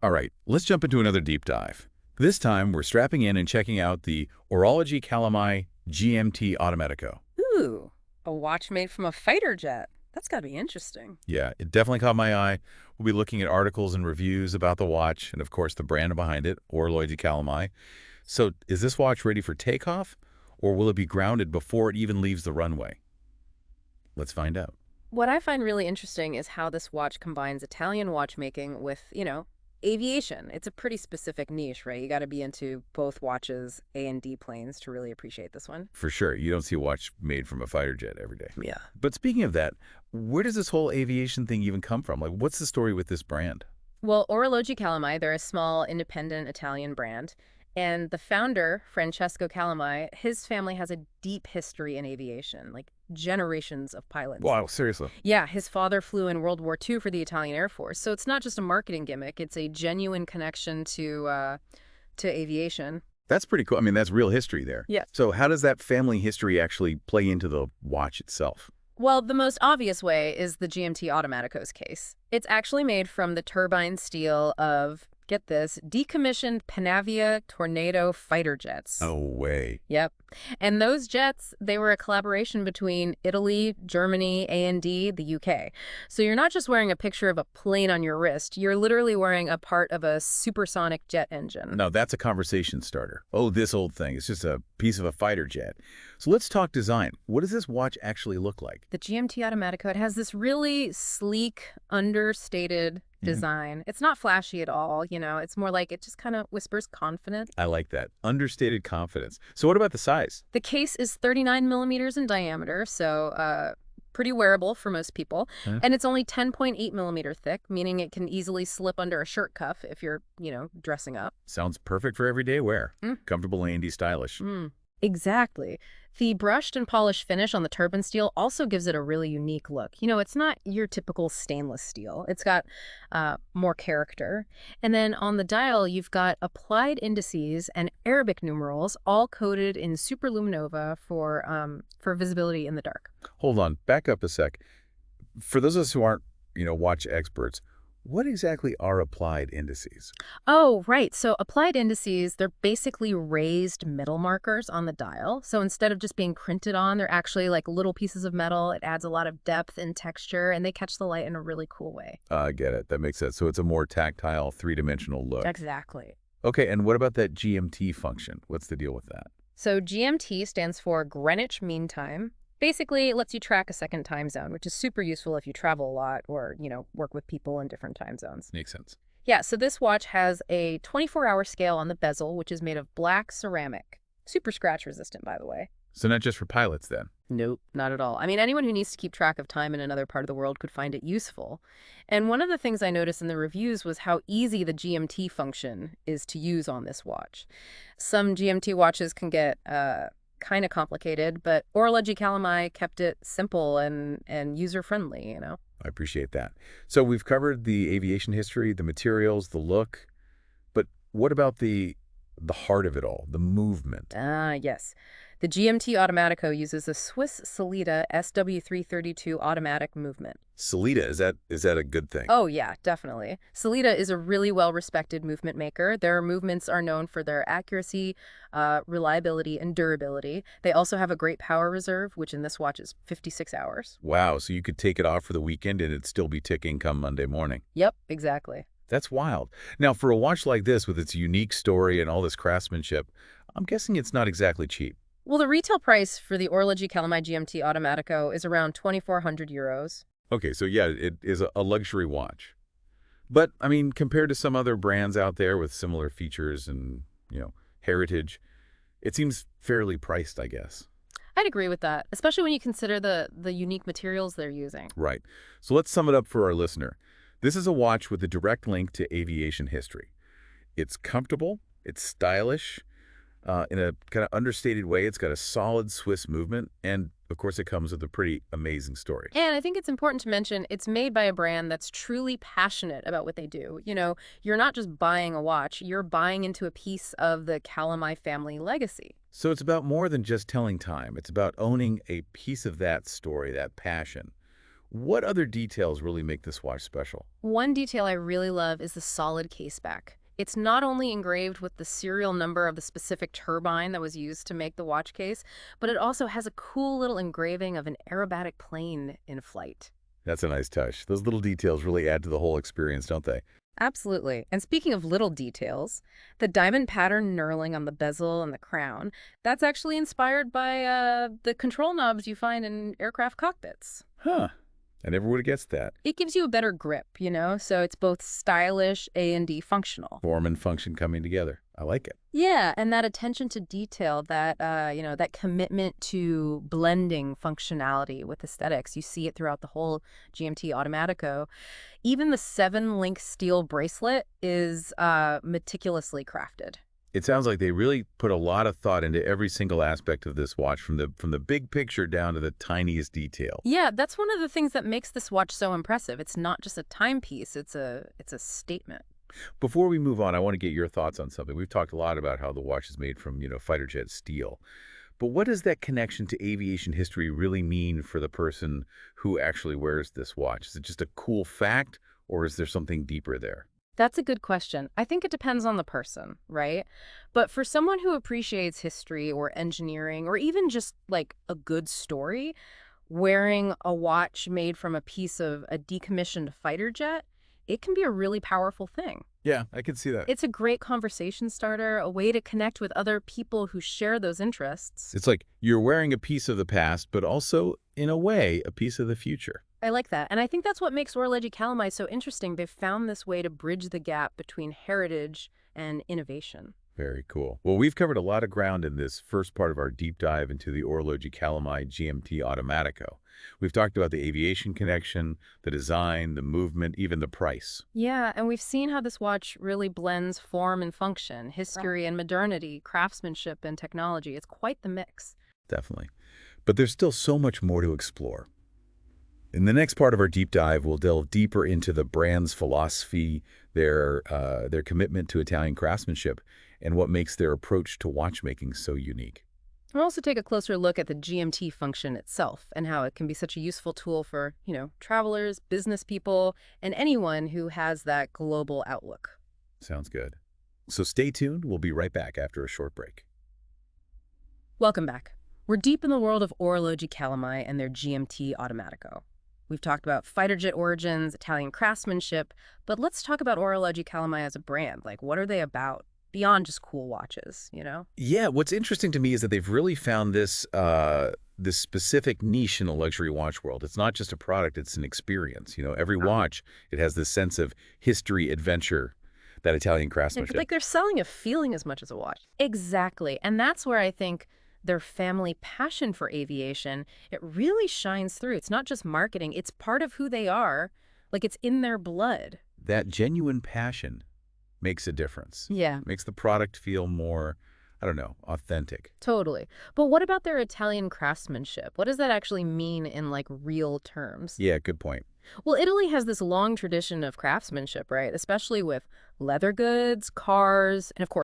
All right, let's jump into another deep dive. This time, we're strapping in and checking out the Orologi Calamai GMT Automatico. Ooh, a watch made from a fighter jet. That's gotta be interesting. Yeah, it definitely caught my eye. We'll be looking at articles and reviews about the watch and, of course, the brand behind it, Orologi Calamai. So, is this watch ready for takeoff, or will it be grounded before it even leaves the runway? Let's find out. What I find really interesting is how this watch combines Italian watchmaking with, aviation. It's a pretty specific niche, right? You gotta be into both watches, A and D planes, to really appreciate this one. For sure, you don't see a watch made from a fighter jet every day. Yeah. But speaking of that, where does this whole aviation thing even come from? Like, what's the story with this brand? Well, Orologi Calamai, they're a small, independent Italian brand. And the founder, Francesco Calamai, his family has a deep history in aviation, like generations of pilots. Wow, seriously. Yeah, his father flew in World War II for the Italian Air Force. So it's not just a marketing gimmick, it's a genuine connection to aviation. That's pretty cool. I mean, that's real history there. Yeah. So how does that family history actually play into the watch itself? Well, the most obvious way is the GMT Automatico's case. It's actually made from the turbine steel of, get this, decommissioned Panavia Tornado fighter jets. No way. Yep. And those jets, they were a collaboration between Italy, Germany, A&D, the UK. So you're not just wearing a picture of a plane on your wrist, you're literally wearing a part of a supersonic jet engine. Now, that's a conversation starter. Oh, this old thing. It's just a piece of a fighter jet. So let's talk design. What does this watch actually look like? The GMT Automatico, it has this really sleek, understated design. It's not flashy at all, it's more like it just kind of whispers confident. I like that. Understated confidence. So what about the size? The case is 39 millimeters in diameter, so pretty wearable for most people. Huh? And it's only 10.8 millimeter thick, meaning it can easily slip under a shirt cuff if you're, dressing up. Sounds perfect for everyday wear. Mm. Comfortable and stylish. Exactly. The brushed and polished finish on the turbine steel also gives it a really unique look. It's not your typical stainless steel. It's got more character. And then on the dial, you've got applied indices and Arabic numerals, all coded in superluminova for visibility in the dark. Hold on. Back up a sec. For those of us who aren't, watch experts, what exactly are applied indices? Oh, right. So applied indices, they're basically raised metal markers on the dial. So instead of just being printed on, they're actually like little pieces of metal. It adds a lot of depth and texture, and they catch the light in a really cool way. I get it. That makes sense. So it's a more tactile, three-dimensional look. Exactly. Okay, and what about that GMT function? What's the deal with that? So GMT stands for Greenwich Mean Time. Basically, it lets you track a second time zone, which is super useful if you travel a lot or, work with people in different time zones. Makes sense. Yeah, so this watch has a 24-hour scale on the bezel, which is made of black ceramic. Super scratch resistant, by the way. So not just for pilots, then? Nope, not at all. I mean, anyone who needs to keep track of time in another part of the world could find it useful. And one of the things I noticed in the reviews was how easy the GMT function is to use on this watch. Some GMT watches can get kind of complicated, but Orologi Calamai kept it simple and user-friendly, I appreciate that. So we've covered the aviation history, the materials, the look, but what about the heart of it all, the movement? Ah, yes. The GMT Automatico uses a Swiss Sellita SW332 automatic movement. Sellita, is that a good thing? Oh, yeah, definitely. Sellita is a really well-respected movement maker. Their movements are known for their accuracy, reliability, and durability. They also have a great power reserve, which in this watch is 56 hours. Wow, so you could take it off for the weekend and it'd still be ticking come Monday morning. Yep, exactly. That's wild. Now, for a watch like this with its unique story and all this craftsmanship, I'm guessing it's not exactly cheap. Well, the retail price for the Orologi Calamai GMT Automatico is around 2,400 euros. Okay, so yeah, it is a luxury watch. But, I mean, compared to some other brands out there with similar features and, heritage, it seems fairly priced, I guess. I'd agree with that, especially when you consider the unique materials they're using. Right. So let's sum it up for our listener. This is a watch with a direct link to aviation history. It's comfortable, it's stylish, in a kind of understated way. It's got a solid Swiss movement, and of course it comes with a pretty amazing story. And I think it's important to mention it's made by a brand that's truly passionate about what they do. You're not just buying a watch, you're buying into a piece of the Calamai family legacy. So it's about more than just telling time. It's about owning a piece of that story, that passion. What other details really make this watch special? One detail I really love is the solid caseback. It's not only engraved with the serial number of the specific turbine that was used to make the watch case, but it also has a cool little engraving of an aerobatic plane in flight. That's a nice touch. Those little details really add to the whole experience, don't they? Absolutely. And speaking of little details, the diamond pattern knurling on the bezel and the crown, that's actually inspired by the control knobs you find in aircraft cockpits. Huh. I never would have guessed that. It gives you a better grip, so it's both stylish and functional. Form and function coming together. I like it. Yeah, and that attention to detail, that commitment to blending functionality with aesthetics, you see it throughout the whole GMT Automatico. Even the 7-link steel bracelet is meticulously crafted. It sounds like they really put a lot of thought into every single aspect of this watch, from the big picture down to the tiniest detail. Yeah, that's one of the things that makes this watch so impressive. It's not just a timepiece, it's a statement. Before we move on, I want to get your thoughts on something. We've talked a lot about how the watch is made from, fighter jet steel. But what does that connection to aviation history really mean for the person who actually wears this watch? Is it just a cool fact, or is there something deeper there? That's a good question. I think it depends on the person, right? But for someone who appreciates history or engineering or even just like a good story, wearing a watch made from a piece of a decommissioned fighter jet, it can be a really powerful thing. Yeah, I can see that. It's a great conversation starter, a way to connect with other people who share those interests. It's like you're wearing a piece of the past, but also, in a way, a piece of the future. I like that. And I think that's what makes Orologi Calamai so interesting. They've found this way to bridge the gap between heritage and innovation. Very cool. Well, we've covered a lot of ground in this first part of our deep dive into the Orologi Calamai GMT Automatico. We've talked about the aviation connection, the design, the movement, even the price. Yeah, and we've seen how this watch really blends form and function, history and modernity, craftsmanship and technology. It's quite the mix. Definitely. But there's still so much more to explore. In the next part of our deep dive, we'll delve deeper into the brand's philosophy, their commitment to Italian craftsmanship, and what makes their approach to watchmaking so unique. We'll also take a closer look at the GMT function itself and how it can be such a useful tool for, travelers, business people, and anyone who has that global outlook. Sounds good. So stay tuned. We'll be right back after a short break. Welcome back. We're deep in the world of Orologi Calamai and their GMT Automatico. We've talked about fighter jet origins, Italian craftsmanship, but let's talk about Orologi Calamai as a brand. Like, what are they about? Beyond just cool watches. Yeah, what's interesting to me is that they've really found this specific niche in the luxury watch world. It's not just a product, it's an experience. Every watch, it has this sense of history, adventure, that Italian craftsmanship. Like they're selling a feeling as much as a watch. Exactly. And that's where I think their family passion for aviation, it really shines through. It's not just marketing, it's part of who they are. Like it's in their blood. That genuine passion makes a difference. Yeah. Makes the product feel more, I don't know, authentic. Totally. But what about their Italian craftsmanship? What does that actually mean in like real terms? Yeah, good point. Well, Italy has this long tradition of craftsmanship, right? Especially with leather goods, cars, and of course,